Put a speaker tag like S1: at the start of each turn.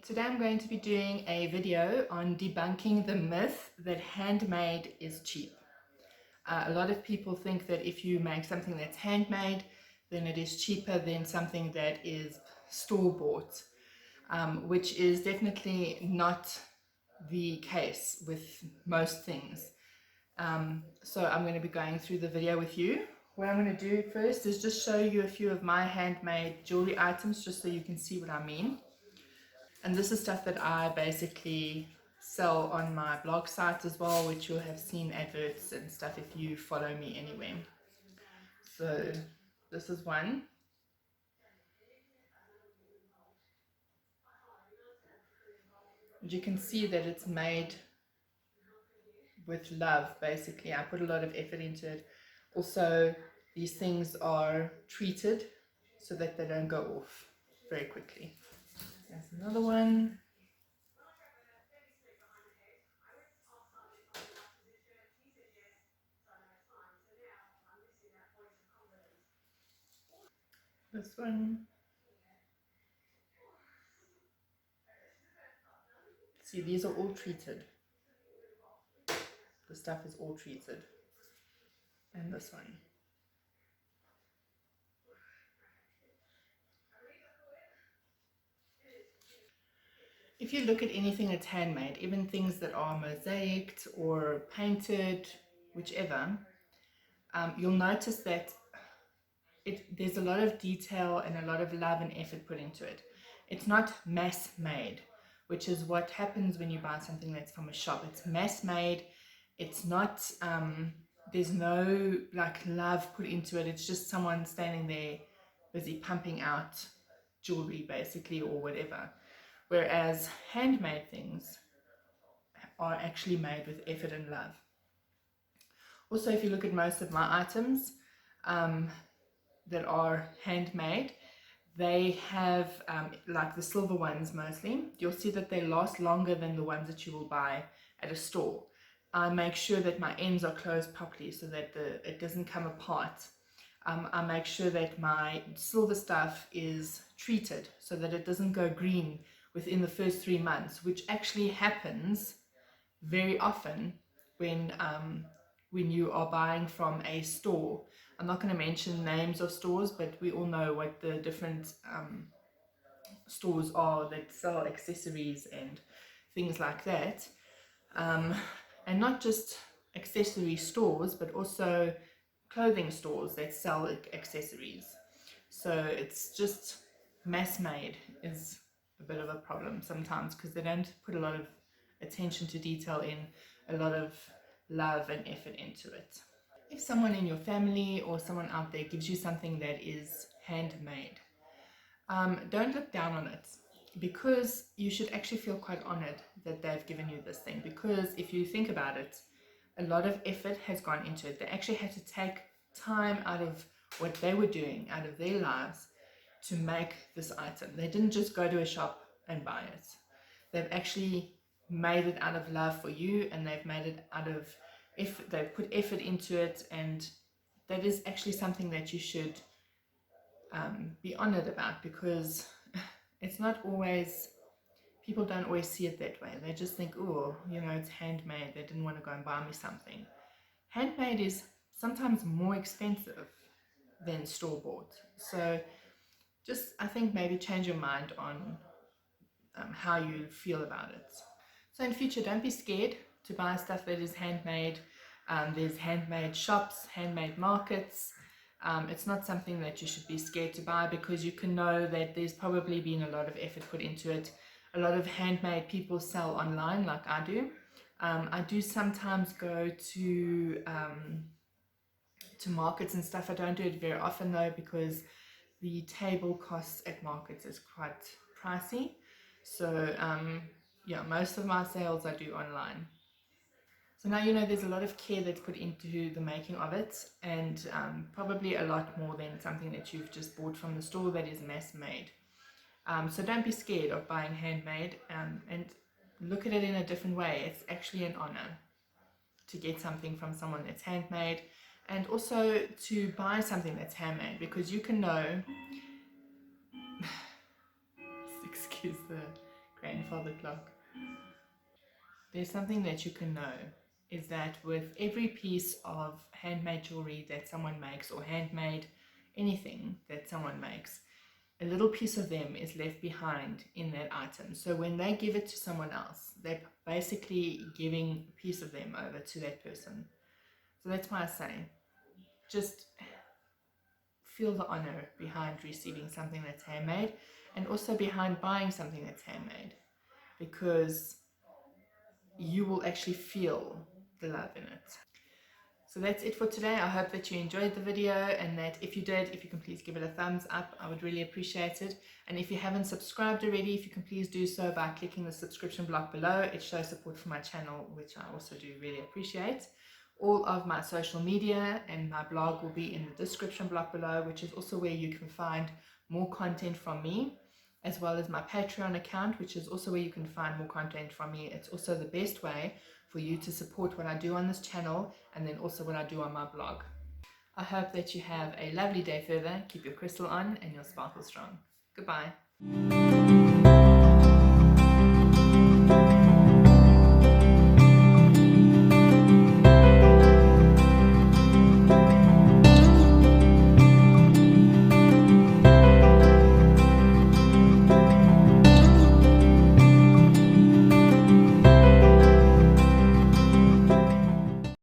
S1: Today I'm going to be doing a video on debunking the myth that handmade is cheap. A lot of people think that if you make something that's handmade, then it is cheaper than something that is store-bought, which is definitely not the case with most things. So I'm going to be going through the video with you. What I'm going to do first is just show you a few of my handmade jewelry items just so you can see what I mean. And this is stuff that I basically sell on my blog site as well, which you'll have seen adverts and stuff if you follow me anyway. So this is one. And you can see that it's made with love, basically. I put a lot of effort into it. Also, these things are treated so that they don't go off very quickly. There's another one. This one. See, these are all treated. The stuff is all treated. And this one. If you look at anything that's handmade, even things that are mosaicked or painted, whichever, you'll notice that there's a lot of detail and a lot of love and effort put into it. It's not mass made, which is what happens when you buy something that's from a shop. It's mass made. It's not, there's no like love put into it. It's just someone standing there busy pumping out jewelry basically or whatever. Whereas handmade things are actually made with effort and love. Also, if you look at most of my items that are handmade, they have, like the silver ones mostly, you'll see that they last longer than the ones that you will buy at a store. I make sure that my ends are closed properly so that it doesn't come apart. I make sure that my silver stuff is treated so that it doesn't go green within the first 3 months, which actually happens very often when you are buying from a store. I'm not going to mention names of stores, but we all know what the different stores are that sell accessories and things like that. And not just accessory stores, but also clothing stores that sell accessories. So it's just mass made is a bit of a problem sometimes because they don't put a lot of attention to detail in, a lot of love and effort into it. If someone in your family or someone out there gives you something that is handmade, don't look down on it, because you should actually feel quite honored that they've given you this thing, because if you think about it, a lot of effort has gone into it. They actually had to take time out of what they were doing, out of their lives, to make this item. They didn't just go to a shop and buy it. They've actually made it out of love for you, and they've made it out of effort. They've put effort into it, and that is actually something that you should be honored about, because it's not always, people don't always see it that way. They just think, oh, you know, it's handmade. They didn't want to go and buy me something. Handmade is sometimes more expensive than store-bought. So just, I think, maybe change your mind on how you feel about it. So in future, don't be scared to buy stuff that is handmade. There's handmade shops, handmade markets. It's not something that you should be scared to buy, because you can know that there's probably been a lot of effort put into it. A lot of handmade people sell online like I do. I do sometimes go to markets and stuff. I don't do it very often though, because the table costs at markets is quite pricey. So yeah, most of my sales I do online. So now you know there's a lot of care that's put into the making of it, and probably a lot more than something that you've just bought from the store that is mass made. So don't be scared of buying handmade, and look at it in a different way. It's actually an honor to get something from someone that's handmade, and also to buy something that's handmade, because you can know excuse the grandfather clock. There's something that you can know, is that with every piece of handmade jewelry that someone makes, or handmade anything that someone makes, a little piece of them is left behind in that item. So when they give it to someone else, they're basically giving a piece of them over to that person. So that's why I say, just feel the honor behind receiving something that's handmade, and also behind buying something that's handmade, because you will actually feel the love in it. So that's it for today. I hope that you enjoyed the video, and that if you did, if you can please give it a thumbs up, I would really appreciate it. And if you haven't subscribed already, if you can please do so by clicking the subscription block below. It shows support for my channel, which I also do really appreciate. All of my social media and my blog will be in the description block below, which is also where you can find more content from me, as well as my Patreon account, which is also where you can find more content from me. It's also the best way for you to support what I do on this channel, and then also what I do on my blog. I hope that you have a lovely day further. Keep your crystal on and your sparkle strong. Goodbye.